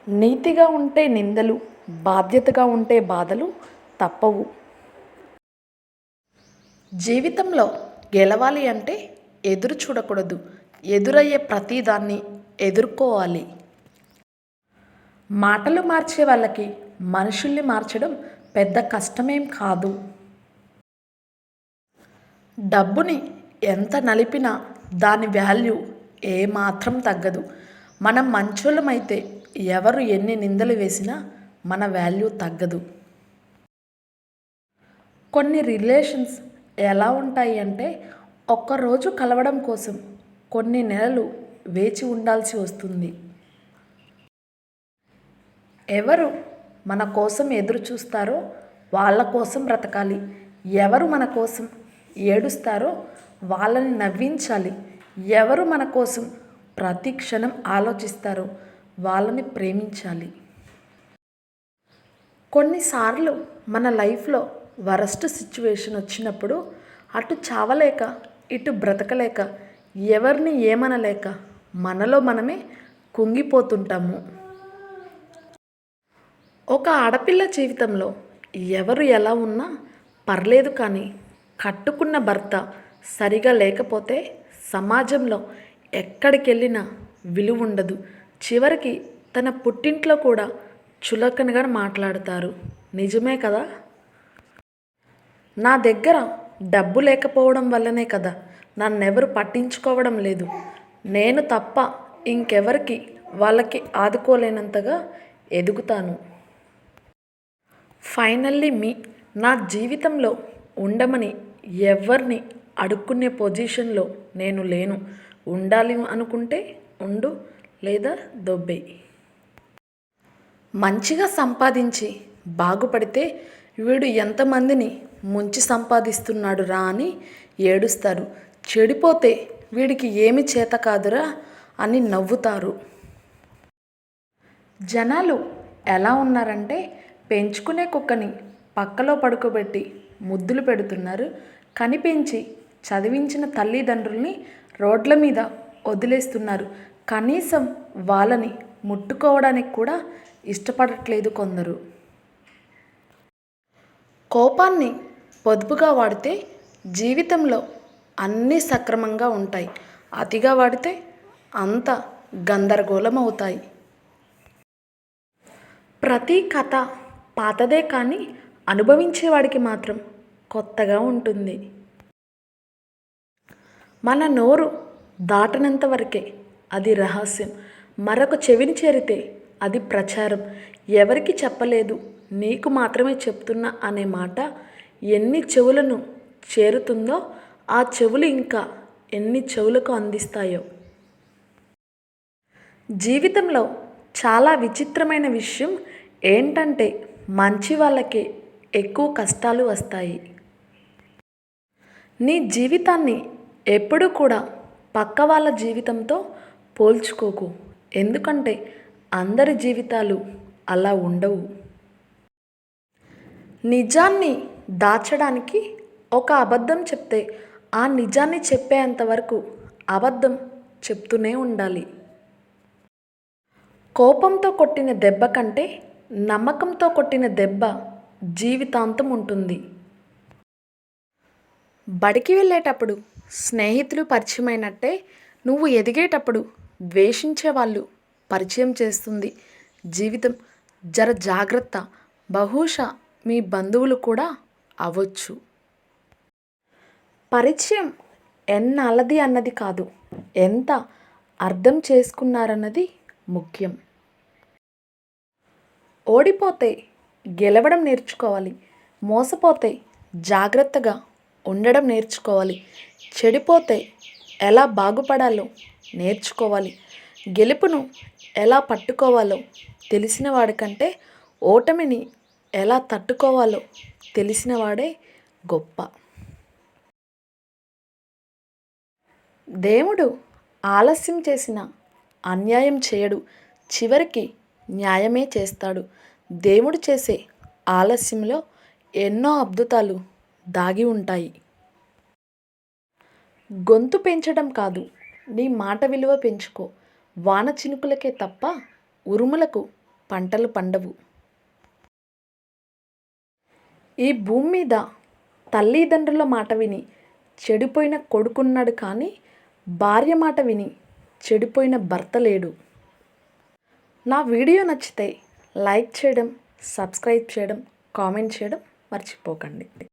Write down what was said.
నీతిగా ఉంటే నిందలు, బాధ్యతగా ఉంటే బాధలు తప్పవు. జీవితంలో గెలవాలి అంటే ఎదురు చూడకూడదు. ఎదురయ్యే ప్రతిదాన్ని ఎదుర్కోవాలి. మాటలు మార్చే వాళ్ళకి మనుషుల్ని మార్చడం పెద్ద కష్టమేం కాదు. డబ్బుని ఎంత నలిపినా దాని వాల్యూ ఏమాత్రం తగ్గదు. మనం మంచోళ్ళమైతే ఎవరు ఎన్ని నిందలు వేసినా మన వాల్యూ తగ్గదు. కొన్ని రిలేషన్స్ ఎలా ఉంటాయి అంటే ఒక్కరోజు కలవడం కోసం కొన్ని నెలలు వేచి ఉండాల్సి వస్తుంది. ఎవరు మన కోసం ఎదురు చూస్తారో వాళ్ళ కోసం బ్రతకాలి. ఎవరు మన కోసం ఏడుస్తారో వాళ్ళని నవ్వించాలి. ఎవరు మన కోసం ప్రతి క్షణం ఆలోచిస్తారో వాళ్ళని ప్రేమించాలి. కొన్నిసార్లు మన లైఫ్లో వరస్ట్ సిచ్యువేషన్ వచ్చినప్పుడు అటు చావలేక ఇటు బ్రతకలేక ఎవరిని ఏమనలేక మనలో మనమే కుంగిపోతుంటాము. ఒక ఆడపిల్ల జీవితంలో ఎవరు ఎలా ఉన్నా పర్లేదు, కానీ కట్టుకున్న భర్త సరిగా లేకపోతే సమాజంలో ఎక్కడికి వెళ్ళినా విలువ ఉండదు. చివరికి తన పుట్టింట్లో కూడా చులకనగా మాట్లాడతారు. నిజమే కదా? నా దగ్గర డబ్బు లేకపోవడం వల్లనే కదా నన్నెవరు పట్టించుకోవడం లేదు. నేను తప్ప ఇంకెవరికి వాళ్ళకి ఆదుకోలేనంతగా ఎదుగుతాను. ఫైనల్లీ నా జీవితంలో ఉండమని ఎవరిని అడుక్కునే పొజిషన్లో నేను లేను. ఉండాలి అనుకుంటే ఉండు, లేదా దొబ్బే. మంచిగా సంపాదించి బాగుపడితే వీడు ఎంతమందిని ముంచి సంపాదిస్తున్నాడు రా అని ఏడుస్తారు. చెడిపోతే వీడికి ఏమి చేత కాదురా అని నవ్వుతారు. జనాలు ఎలా ఉన్నారంటే పెంచుకునే కుక్కని పక్కలో పడుకోబెట్టి ముద్దులు పెడుతున్నారు. కనిపించి చదివించిన తల్లిదండ్రుల్ని రోడ్ల మీద వదిలేస్తున్నారు. కనీసం వాళ్ళని ముట్టుకోవడానికి కూడా ఇష్టపడట్లేదు కొందరు. కోపాన్ని పొదుపుగా వాడితే జీవితంలో అన్నీ సక్రమంగా ఉంటాయి. అతిగా వాడితే అంత గందరగోళం అవుతాయి. ప్రతి కథ పాతదే, కానీ అనుభవించేవాడికి మాత్రం కొత్తగా ఉంటుంది. మన నోరు దాటనంత వరకే అది రహస్యం. మరొక చెవిని చేరితే అది ప్రచారం. ఎవరికి చెప్పలేదు, నీకు మాత్రమే చెప్తున్నా అనే మాట ఎన్ని చెవులను చేరుతుందో ఆ చెవులు ఇంకా ఎన్ని చెవులకు అందిస్తాయో. జీవితంలో చాలా విచిత్రమైన విషయం ఏంటంటే మంచి వాళ్ళకే ఎక్కువ కష్టాలు వస్తాయి. నీ జీవితాన్ని ఎప్పుడూ కూడా పక్క వాళ్ళ జీవితంతో పోల్చుకోకు. ఎందుకంటే అందరి జీవితాలు అలా ఉండవు. నిజాన్ని దాచడానికి ఒక అబద్ధం చెప్తే ఆ నిజాన్ని చెప్పేంతవరకు అబద్ధం చెప్తూనే ఉండాలి. కోపంతో కొట్టిన దెబ్బ కంటే నమ్మకంతో కొట్టిన దెబ్బ జీవితాంతం ఉంటుంది. బడికి వెళ్ళేటప్పుడు స్నేహితులు పరిచయమైనట్టే నువ్వు ఎదిగేటప్పుడు ద్వేషించే వాళ్ళు పరిచయం చేస్తుంది జీవితం. జర జాగ్రత్త. బహుశా మీ బంధువులు కూడా అవ్వచ్చు. పరిచయం ఎన్నాళ్ళది అన్నది కాదు, ఎంత అర్థం చేసుకున్నారన్నది ముఖ్యం. ఓడిపోతే గెలవడం నేర్చుకోవాలి. మోసపోతే జాగ్రత్తగా ఉండడం నేర్చుకోవాలి. చెడిపోతే ఎలా బాగుపడాలో నేర్చుకోవాలి. గెలుపును ఎలా పట్టుకోవాలో తెలిసిన వాడికంటే ఓటమిని ఎలా తట్టుకోవాలో తెలిసినవాడే గొప్ప. దేవుడు ఆలస్యం చేసిన అన్యాయం చేయడు, చివరికి న్యాయమే చేస్తాడు. దేవుడు చేసే ఆలస్యంలో ఎన్నో అద్భుతాలు దాగి ఉంటాయి. గొంతు పెంచడం కాదు, నీ మాట విలువ పెంచుకో. వాన చినుకులకే తప్ప ఉరుములకు పంటలు పండవు. ఈ భూమి మీద తల్లిదండ్రుల మాట విని చెడిపోయిన కొడుకున్నాడు, కానీ భార్య మాట విని చెడిపోయిన భర్త లేడు. నా వీడియో నచ్చితే లైక్ చేయడం, సబ్స్క్రైబ్ చేయడం, కామెంట్ చేయడం మర్చిపోకండి.